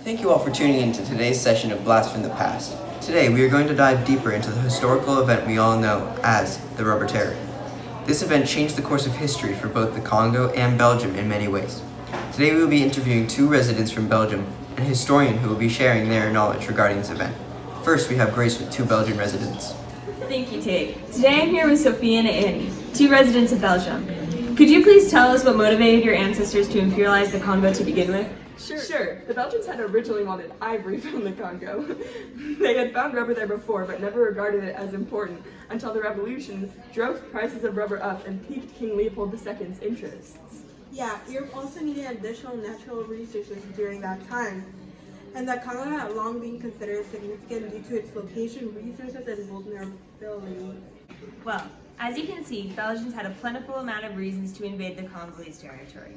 Thank you all for tuning in to today's session of Blast from the Past. Today we are going to dive deeper into the historical event we all know as the Rubber Terror. This event changed the course of history for both the Congo and Belgium in many ways. Today we will be interviewing two residents from Belgium and a historian who will be sharing their knowledge regarding this event. First, we have Grace with two Belgian residents. Thank you, Tate. Today I'm here with Sophia and Annie, two residents of Belgium. Could you please tell us what motivated your ancestors to imperialize the Congo to begin with? Sure. The Belgians had originally wanted ivory from the Congo. They had found rubber there before, but never regarded it as important until the revolution drove prices of rubber up and piqued King Leopold II's interests. Yeah, Europe also needed additional natural resources during that time, and the Congo had long been considered significant due to its location, resources, and vulnerability. Well, as you can see, Belgians had a plentiful amount of reasons to invade the Congolese territory.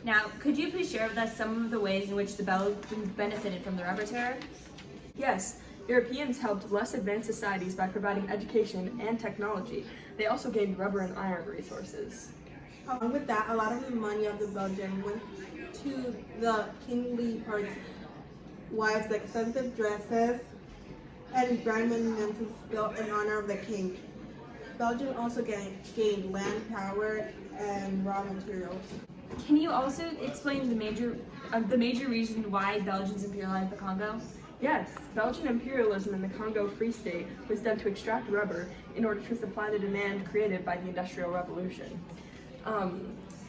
Now, could you please share with us some of the ways in which the Belgians benefited from the Rubber Terror? Yes, Europeans helped less advanced societies by providing education and technology. They also gained rubber and iron resources. Along with that, a lot of the money of the Belgian went to the King Leopold's wives' expensive dresses and grand monuments built in honor of the king. Belgium also gained land, power, and raw materials. Can you also explain the major reason why Belgians imperialized the Congo? Yes, Belgian imperialism in the Congo Free State was done to extract rubber in order to supply the demand created by the Industrial Revolution.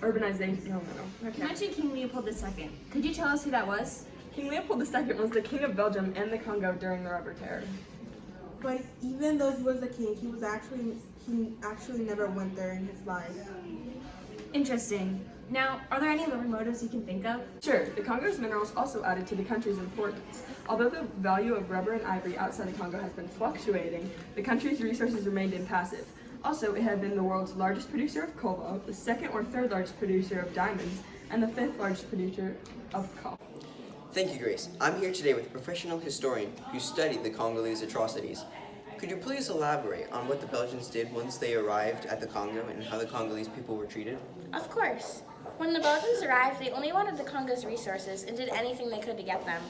Urbanization, no. You mentioned King Leopold II. Could you tell us who that was? King Leopold II was the king of Belgium and the Congo during the Rubber Terror. But even though he was the king, he actually never went there in his life. Interesting. Now, are there any other motives you can think of? Sure, the Congo's minerals also added to the country's importance. Although the value of rubber and ivory outside the Congo has been fluctuating, the country's resources remained impassive. Also, it had been the world's largest producer of cobalt, the second or third largest producer of diamonds, and the fifth largest producer of copper. Thank you, Grace. I'm here today with a professional historian who studied the Congolese atrocities. Could you please elaborate on what the Belgians did once they arrived at the Congo and how the Congolese people were treated? Of course. When the Belgians arrived, they only wanted the Congo's resources and did anything they could to get them.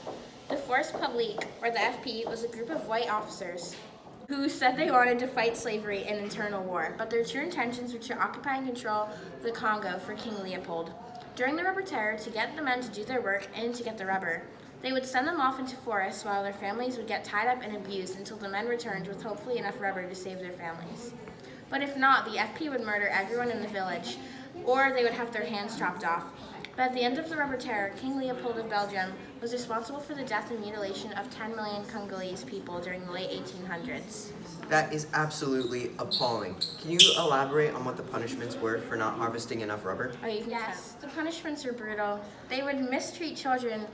The Force Publique, or the FP, was a group of white officers who said they wanted to fight slavery and internal war, but their true intentions were to occupy and control the Congo for King Leopold. During the Rubber Terror, to get the men to do their work and to get the rubber, they would send them off into forests while their families would get tied up and abused until the men returned with hopefully enough rubber to save their families. But if not, the FP would murder everyone in the village, or they would have their hands chopped off. But at the end of the Rubber Terror, King Leopold of Belgium was responsible for the death and mutilation of 10 million Congolese people during the late 1800s. That is absolutely appalling. Can you elaborate on what the punishments were for not harvesting enough rubber? Yes, the punishments were brutal. They would mistreat children,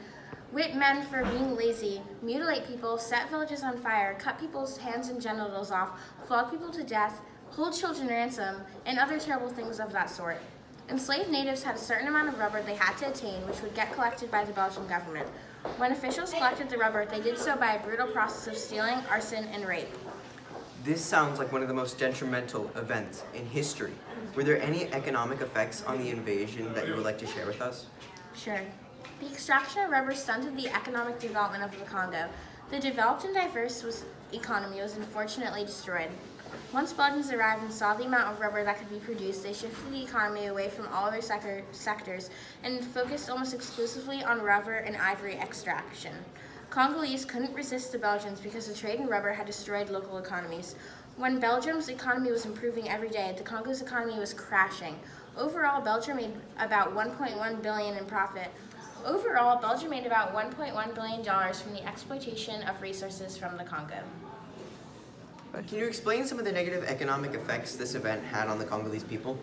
whip men for being lazy, mutilate people, set villages on fire, cut people's hands and genitals off, flog people to death, hold children ransom, and other terrible things of that sort. Enslaved natives had a certain amount of rubber they had to attain, which would get collected by the Belgian government. When officials collected the rubber, they did so by a brutal process of stealing, arson, and rape. This sounds like one of the most detrimental events in history. Were there any economic effects on the invasion that you would like to share with us? Sure. The extraction of rubber stunted the economic development of the Congo. The developed and diverse economy was unfortunately destroyed. Once Belgians arrived and saw the amount of rubber that could be produced, they shifted the economy away from all other sectors and focused almost exclusively on rubber and ivory extraction. Congolese couldn't resist the Belgians because the trade in rubber had destroyed local economies. When Belgium's economy was improving every day, the Congo's economy was crashing. Overall, Belgium made about $1.1 billion in profit. Overall, Belgium made about $1.1 billion from the exploitation of resources from the Congo. Can you explain some of the negative economic effects this event had on the Congolese people?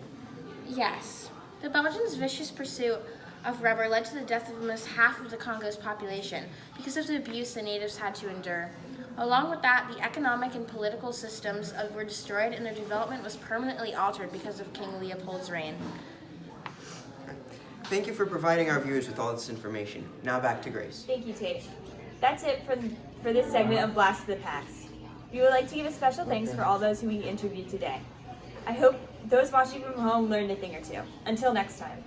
Yes. The Belgians' vicious pursuit of rubber led to the death of almost half of the Congo's population because of the abuse the natives had to endure. Along with that, the economic and political systems were destroyed and their development was permanently altered because of King Leopold's reign. Thank you for providing our viewers with all this information. Now back to Grace. Thank you, Tate. That's it for this segment of Blast of the Past. We would like to give a special thanks for all those who we interviewed today. I hope those watching from home learned a thing or two. Until next time.